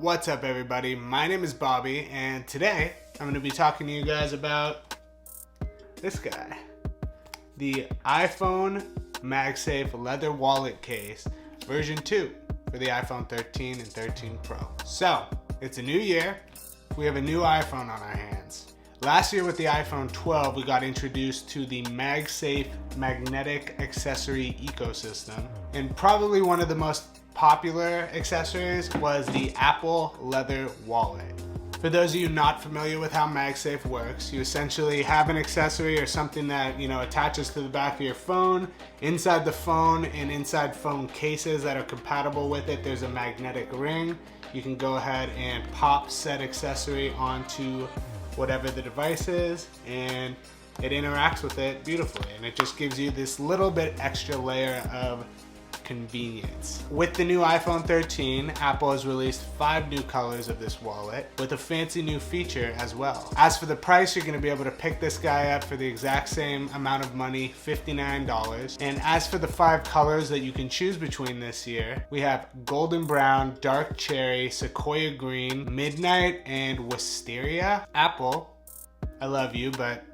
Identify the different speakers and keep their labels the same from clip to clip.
Speaker 1: What's up everybody, my name is Bobby and today I'm going to be talking to you guys about this guy. The iPhone Magsafe Leather Wallet Case version 2 for the iPhone 13 and 13 Pro. So, it's a new year, we have a new iPhone on our hands. Last year with the iPhone 12 we got introduced to the MagSafe magnetic accessory ecosystem, and probably one of the most popular accessories was the Apple Leather Wallet. For those of you not familiar with how MagSafe works, you essentially have an accessory or something that attaches to the back of your phone. Inside the phone and inside phone cases that are compatible with it, there's a magnetic ring. You can go ahead and pop said accessory onto whatever the device is, and it interacts with it beautifully, and it just gives you this little bit extra layer of convenience. With the new iPhone 13, Apple has released 5 new colors of this wallet with a fancy new feature as well. As for the price, you're going to be able to pick this guy up for the exact same amount of money, $59. And as for the 5 colors that you can choose between this year, we have golden brown, dark cherry, sequoia green, midnight, and wisteria. Apple, I love you, but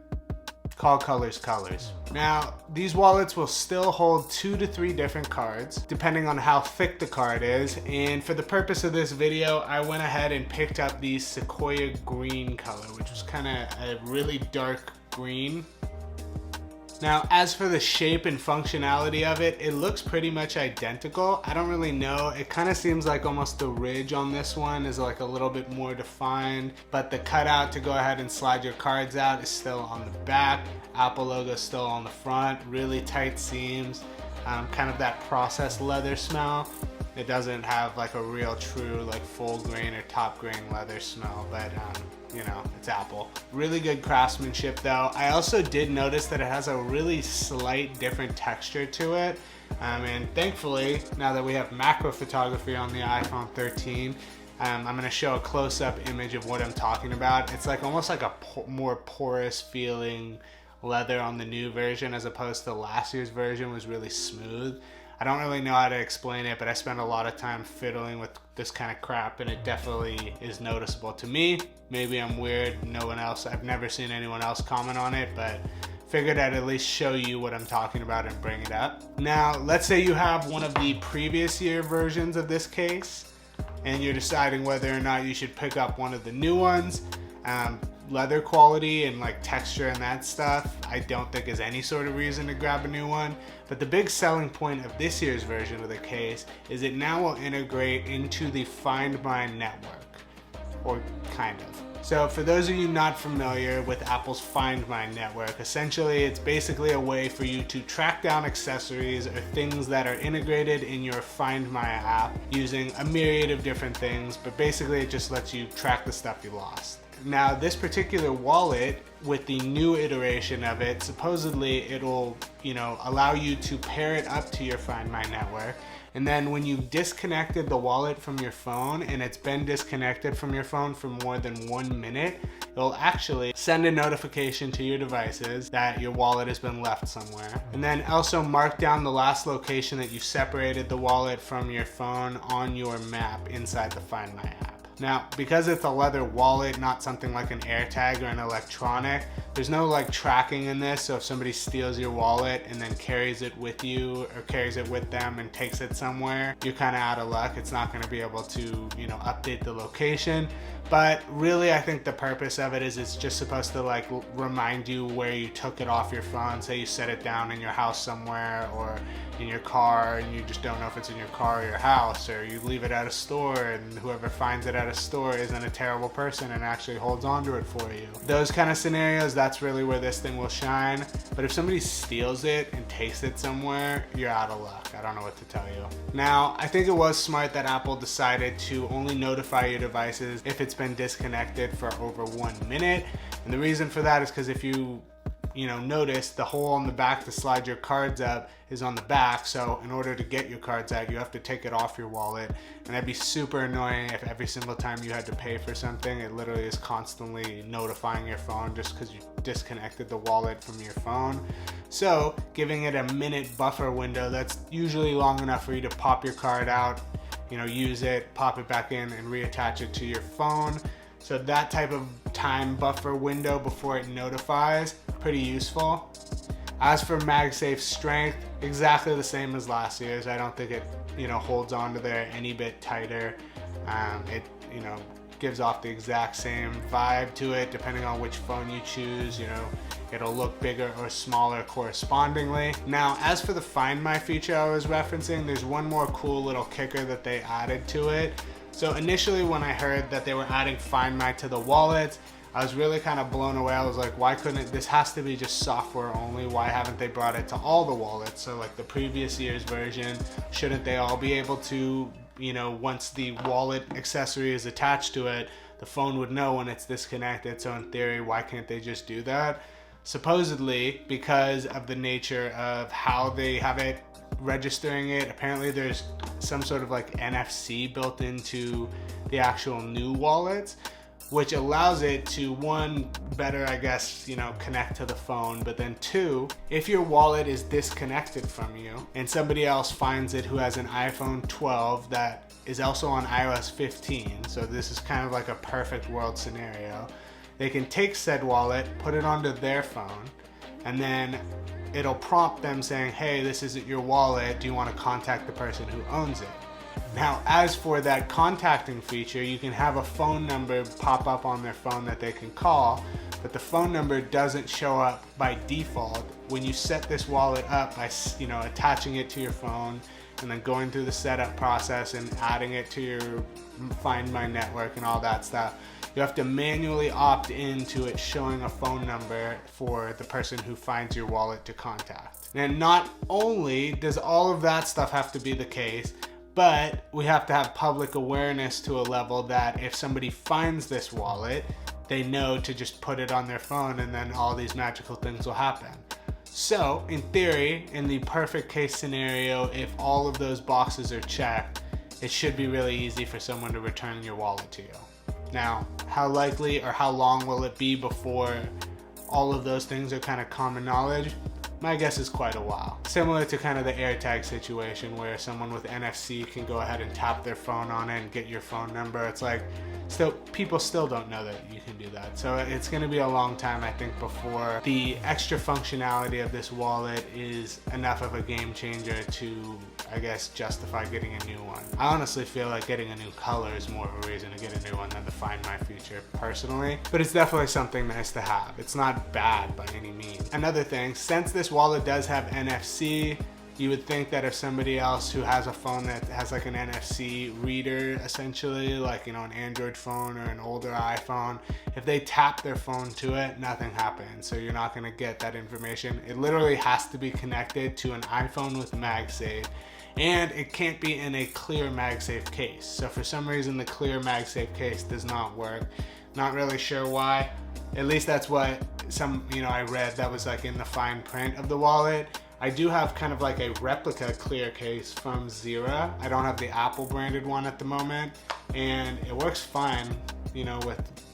Speaker 1: call colors colors. Now, these wallets will still hold 2 to 3 different cards, depending on how thick the card is. And for the purpose of this video, I went ahead and picked up the sequoia green color, which was kind of a really dark green. Now, as for the shape and functionality of it, it looks pretty much identical. I don't really know. It kind of seems like almost the ridge on this one is like a little bit more defined, but the cutout to go ahead and slide your cards out is still on the back. Apple logo is still on the front. Really tight seams, kind of that processed leather smell. It doesn't have like a real true like full grain or top grain leather smell, but it's Apple. Really good craftsmanship though. I also did notice that it has a really slight different texture to it. And thankfully, now that we have macro photography on the iPhone 13, I'm going to show a close-up image of what I'm talking about. It's like almost like a more porous feeling leather on the new version, as opposed to last year's version was really smooth. I don't really know how to explain it, but I spend a lot of time fiddling with this kind of crap, and it definitely is noticeable to me. Maybe I'm weird, no one else, I've never seen anyone else comment on it, but figured I'd at least show you what I'm talking about and bring it up. Now, let's say you have one of the previous year versions of this case, and you're deciding whether or not you should pick up one of the new ones. Leather quality and like texture and that stuff, I don't think is any sort of reason to grab a new one. But the big selling point of this year's version of the case is it now will integrate into the Find My network, or kind of. So for those of you not familiar with Apple's Find My network, essentially it's basically a way for you to track down accessories or things that are integrated in your Find My app using a myriad of different things, but basically it just lets you track the stuff you lost. Now, this particular wallet, with the new iteration of it, supposedly it'll, allow you to pair it up to your Find My network. And then when you've disconnected the wallet from your phone and it's been disconnected from your phone for more than 1 minute, it'll actually send a notification to your devices that your wallet has been left somewhere. And then also mark down the last location that you separated the wallet from your phone on your map inside the Find My app. Now, because it's a leather wallet, not something like an AirTag or an electronic, there's no like tracking in this, so if somebody steals your wallet and then carries it with you or carries it with them and takes it somewhere, you're kind of out of luck. It's not going to be able to, update the location. But really, I think the purpose of it is it's just supposed to like remind you where you took it off your phone. Say you set it down in your house somewhere or in your car and you just don't know if it's in your car or your house, or you leave it at a store and whoever finds it at a store isn't a terrible person and actually holds on to it for you. Those kind of scenarios, that's really where this thing will shine. But if somebody steals it and takes it somewhere, you're out of luck. I don't know what to tell you. Now, I think it was smart that Apple decided to only notify your devices if it's been disconnected for over 1 minute. And the reason for that is because if you notice the hole on the back to slide your cards up is on the back, so in order to get your cards out you have to take it off your wallet, and that'd be super annoying if every single time you had to pay for something it literally is constantly notifying your phone just because you disconnected the wallet from your phone. So giving it a minute buffer window, that's usually long enough for you to pop your card out, use it, pop it back in, and reattach it to your phone. So that type of time buffer window before it notifies, pretty useful. As for MagSafe's strength, exactly the same as last year's. I don't think it, holds onto there any bit tighter. It, gives off the exact same vibe to it depending on which phone you choose. It'll look bigger or smaller correspondingly. Now, as for the Find My feature I was referencing, there's one more cool little kicker that they added to it. So initially when I heard that they were adding Find My to the wallets, I was really kind of blown away. I was like, why couldn't this has to be just software only? Why haven't they brought it to all the wallets? So like the previous year's version, shouldn't they all be able to, once the wallet accessory is attached to it, the phone would know when it's disconnected. So in theory, why can't they just do that? Supposedly, because of the nature of how they have it registering it, apparently there's some sort of like NFC built into the actual new wallets, which allows it to, one, better, I guess, connect to the phone, but then two, if your wallet is disconnected from you and somebody else finds it who has an iPhone 12 that is also on iOS 15, so this is kind of like a perfect world scenario, they can take said wallet, put it onto their phone, and then it'll prompt them saying, hey, this isn't your wallet, do you want to contact the person who owns it? Now, as for that contacting feature, you can have a phone number pop up on their phone that they can call, but the phone number doesn't show up by default. When you set this wallet up by, attaching it to your phone and then going through the setup process and adding it to your Find My network and all that stuff, you have to manually opt into it showing a phone number for the person who finds your wallet to contact. And not only does all of that stuff have to be the case, but we have to have public awareness to a level that if somebody finds this wallet, they know to just put it on their phone and then all these magical things will happen. So, in theory, in the perfect case scenario, if all of those boxes are checked, it should be really easy for someone to return your wallet to you. Now, how likely or how long will it be before all of those things are kind of common knowledge? My guess is quite a while. Similar to kind of the AirTag situation where someone with NFC can go ahead and tap their phone on it and get your phone number. It's like, people still don't know that you can do that. So it's gonna be a long time, I think, before the extra functionality of this wallet is enough of a game changer to, I guess, justify getting a new one. I honestly feel like getting a new color is more of a reason to get a new one than the Find My feature personally, but it's definitely something nice to have. It's not bad by any means. Another thing, since this wallet does have NFC, you would think that if somebody else who has a phone that has like an NFC reader, essentially, like, an Android phone or an older iPhone, if they tap their phone to it, nothing happens. So you're not gonna get that information. It literally has to be connected to an iPhone with MagSafe, and it can't be in a clear MagSafe case. So for some reason, the clear MagSafe case does not work. Not really sure why. At least that's what I read that was like in the fine print of the wallet. I do have kind of like a replica clear case from Zira. I don't have the Apple branded one at the moment, and it works fine,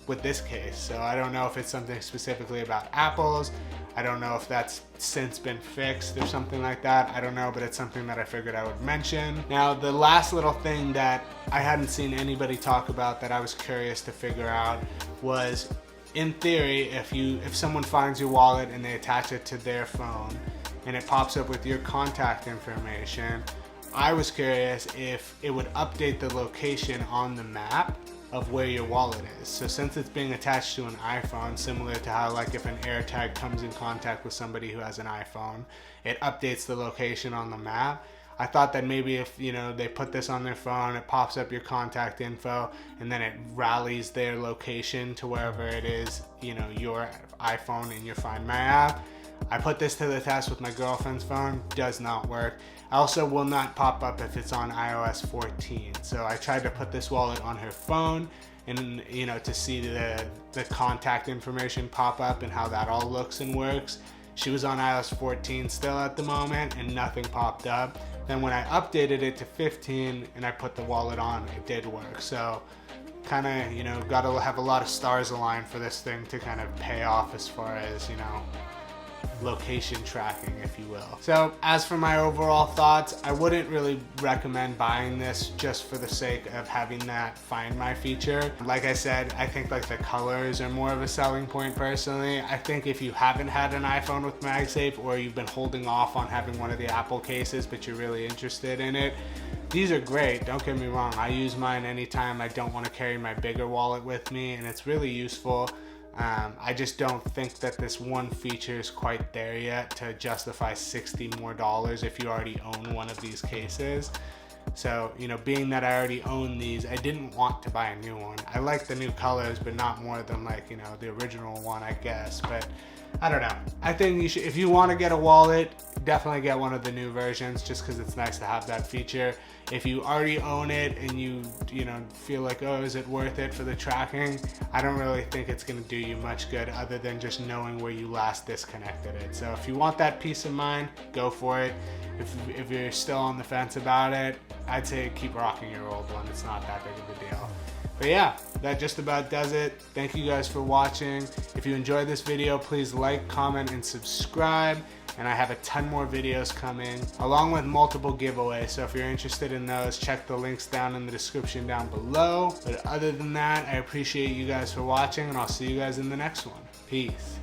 Speaker 1: with this case. So I don't know if it's something specifically about Apple's. I don't know if that's since been fixed or something like that. I don't know, but it's something that I figured I would mention. Now, the last little thing that I hadn't seen anybody talk about that I was curious to figure out was, in theory, if someone finds your wallet and they attach it to their phone and it pops up with your contact information, I was curious if it would update the location on the map of where your wallet is. So since it's being attached to an iPhone, similar to how like if an AirTag comes in contact with somebody who has an iPhone, it updates the location on the map. I thought that maybe if they put this on their phone, it pops up your contact info, and then it rallies their location to wherever it is, your iPhone in your Find My app. I put this to the test with my girlfriend's phone, does not work. Also will not pop up if it's on iOS 14. So I tried to put this wallet on her phone and to see the contact information pop up and how that all looks and works. She was on iOS 14 still at the moment and nothing popped up. Then when I updated it to 15 and I put the wallet on, it did work. So kind of, gotta have a lot of stars aligned for this thing to kind of pay off as far as, location tracking, if you will. So as for my overall thoughts, I wouldn't really recommend buying this just for the sake of having that Find My feature. Like I said, I think like the colors are more of a selling point personally. I think if you haven't had an iPhone with MagSafe, or you've been holding off on having one of the Apple cases but you're really interested in it, these are great, don't get me wrong. I use mine anytime I don't want to carry my bigger wallet with me, and it's really useful. I just don't think that this one feature is quite there yet to justify $60 more if you already own one of these cases. So, you know, being that I already own these, I didn't want to buy a new one. I like the new colors, but not more than like, you know, the original one, I guess. But I don't know. I think you should, if you want to get a wallet, definitely get one of the new versions, just because it's nice to have that feature. If you already own it and you know, feel like, oh, is it worth it for the tracking? I don't really think it's going to do you much good other than just knowing where you last disconnected it. So if you want that peace of mind, go for it. If you're still on the fence about it, I'd say keep rocking your old one. It's not that big of a deal. But yeah, that just about does it. Thank you guys for watching. If you enjoyed this video, please like, comment, and subscribe. And I have a ton more videos coming, along with multiple giveaways. So if you're interested in those, check the links down in the description down below. But other than that, I appreciate you guys for watching, and I'll see you guys in the next one. Peace.